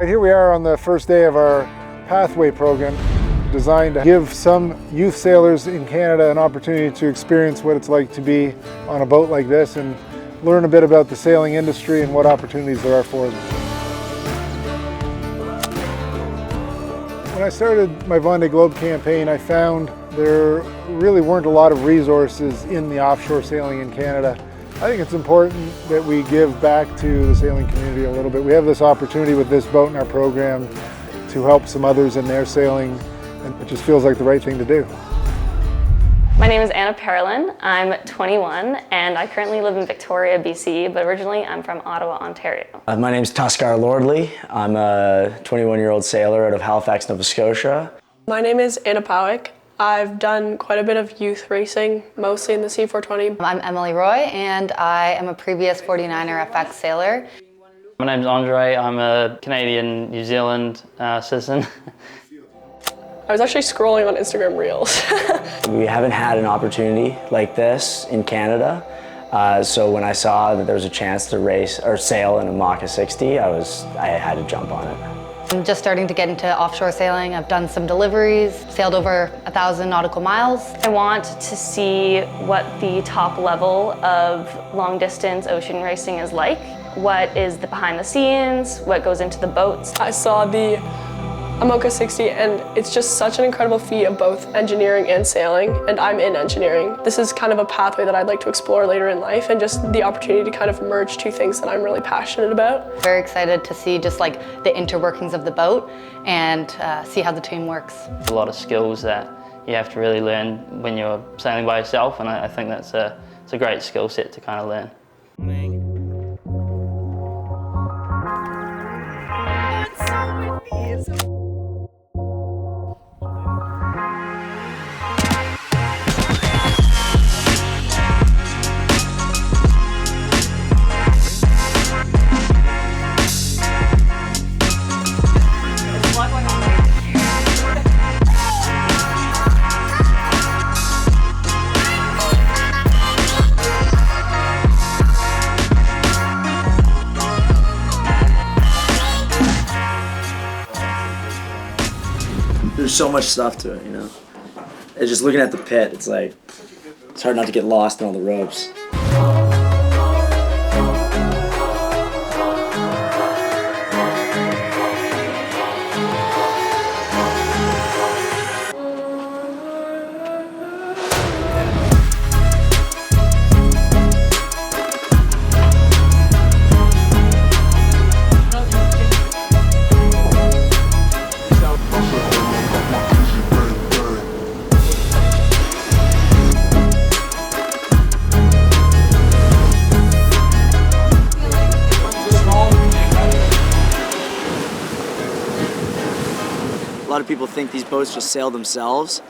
Here we are on the first day of our Pathway program, designed to give some youth sailors in Canada an opportunity to experience what it's like to be on a boat like this and learn a bit about the sailing industry and what opportunities there are for them. When I started my Vendée Globe campaign, I found there really weren't a lot of resources in the offshore sailing in Canada. I think it's important that we give back to the sailing community a little bit. We have this opportunity with this boat in our program to help some others in their sailing, and it just feels like the right thing to do. My name is Anna Parolin. I'm 21 and I currently live in Victoria, BC, but originally I'm from Ottawa, Ontario. My name is Tuskar Lordley. I'm a 21-year-old sailor out of Halifax, Nova Scotia. My name is Anna Powick. I've done quite a bit of youth racing, mostly in the C420. I'm Emily Roy and I am a previous 49er FX sailor. My name's Andre. I'm a Canadian, New Zealand citizen. I was actually scrolling on Instagram Reels. We haven't had an opportunity like this in Canada, so when I saw that there was a chance to race or sail in a IMOCA 60, I had to jump on it. I'm just starting to get into offshore sailing. I've done some deliveries, sailed over 1,000 nautical miles. I want to see what the top level of long distance ocean racing is like. What is the behind the scenes, what goes into the boats. I saw the IMOCA 60 and it's just such an incredible feat of both engineering and sailing, and I'm in engineering. This is kind of a pathway that I'd like to explore later in life, and just the opportunity to kind of merge two things that I'm really passionate about. Very excited to see just like the interworkings of the boat and see how the team works. A lot of skills that you have to really learn when you're sailing by yourself, and I think it's a great skill set to kind of learn. There's so much stuff to it, you know. It's just looking at the pit, it's like, it's hard not to get lost in all the ropes. A lot of people think these boats just sail themselves.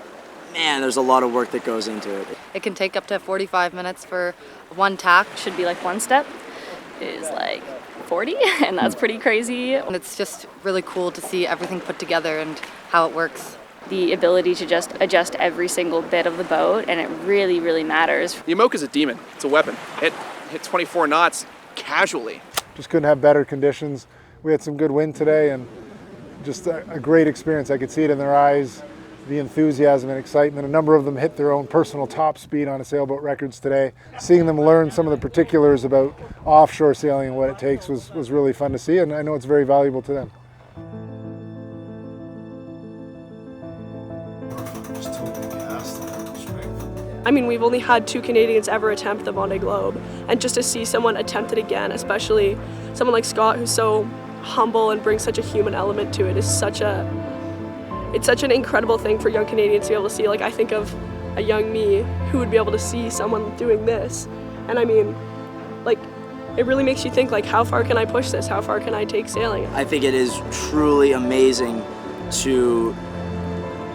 Man, there's a lot of work that goes into it. It can take up to 45 minutes for one tack. Should be like one step is like 40, and that's pretty crazy. And it's just really cool to see everything put together and how it works. The ability to just adjust every single bit of the boat, and it really, really matters. The IMOCA's a demon. It's a weapon. It hit 24 knots casually. Just couldn't have better conditions. We had some good wind today and just a great experience. I could see it in their eyes, the enthusiasm and excitement. A number of them hit their own personal top speed on a sailboat records today. Seeing them learn some of the particulars about offshore sailing and what it takes was really fun to see, and I know it's very valuable to them. I mean, we've only had 2 Canadians ever attempt the Vendée Globe, and just to see someone attempt it again, especially someone like Scott who's so humble and brings such a human element to it, is such an incredible thing for young Canadians to be able to see. Like, I think of a young me who would be able to see someone doing this, and I mean, like, it really makes you think, like, how far can I push this? How far can I take sailing? I think it is truly amazing to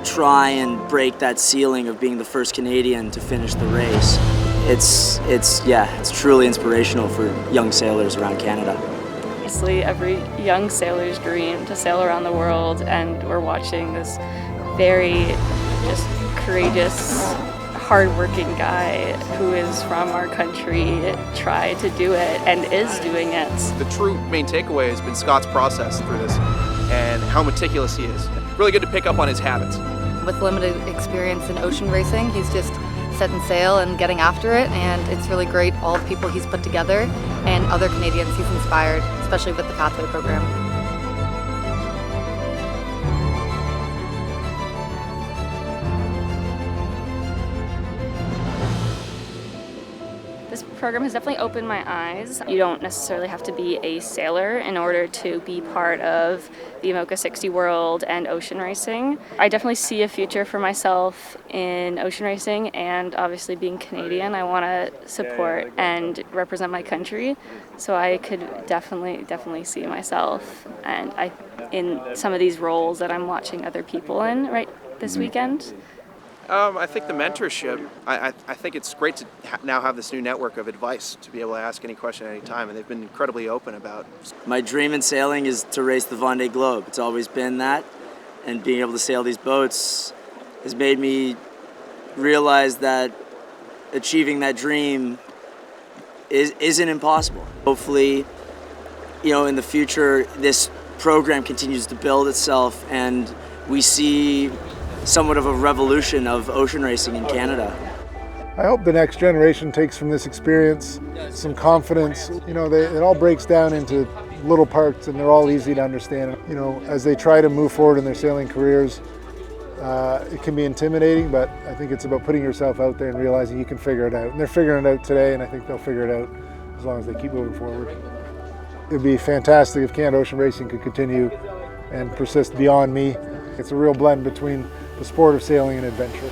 try and break that ceiling of being the first Canadian to finish the race. It's truly inspirational for young sailors around Canada. Obviously, every young sailor's dream to sail around the world, and we're watching this very just courageous, hardworking guy who is from our country try to do it and is doing it. The true main takeaway has been Scott's process through this. how meticulous he is. Really good to pick up on his habits. With limited experience in ocean racing, he's just setting sail and getting after it, and it's really great, all the people he's put together and other Canadians he's inspired, especially with the Pathway program. This program has definitely opened my eyes. You don't necessarily have to be a sailor in order to be part of the IMOCA 60 world and ocean racing. I definitely see a future for myself in ocean racing, and obviously being Canadian, I want to support and represent my country. So I could definitely see myself in some of these roles that I'm watching other people in right this weekend. I think the mentorship, I think it's great to now have this new network of advice to be able to ask any question at any time, and they've been incredibly open about. My dream in sailing is to race the Vendée Globe. It's always been that, and being able to sail these boats has made me realize that achieving that dream isn't impossible. Hopefully, in the future, this program continues to build itself, and we see somewhat of a revolution of ocean racing in Canada. I hope the next generation takes from this experience some confidence. It all breaks down into little parts, and they're all easy to understand. As they try to move forward in their sailing careers, it can be intimidating, but I think it's about putting yourself out there and realizing you can figure it out. And they're figuring it out today, and I think they'll figure it out as long as they keep moving forward. It would be fantastic if Canada Ocean Racing could continue and persist beyond me. It's a real blend between the sport of sailing and adventure.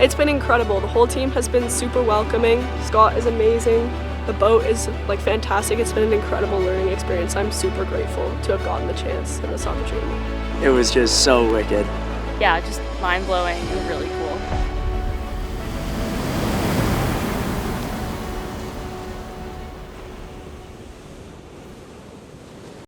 It's been incredible. The whole team has been super welcoming. Scott is amazing. The boat is fantastic. It's been an incredible learning experience. I'm super grateful to have gotten the chance and this opportunity. It was just so wicked. Yeah, just mind-blowing and really cool.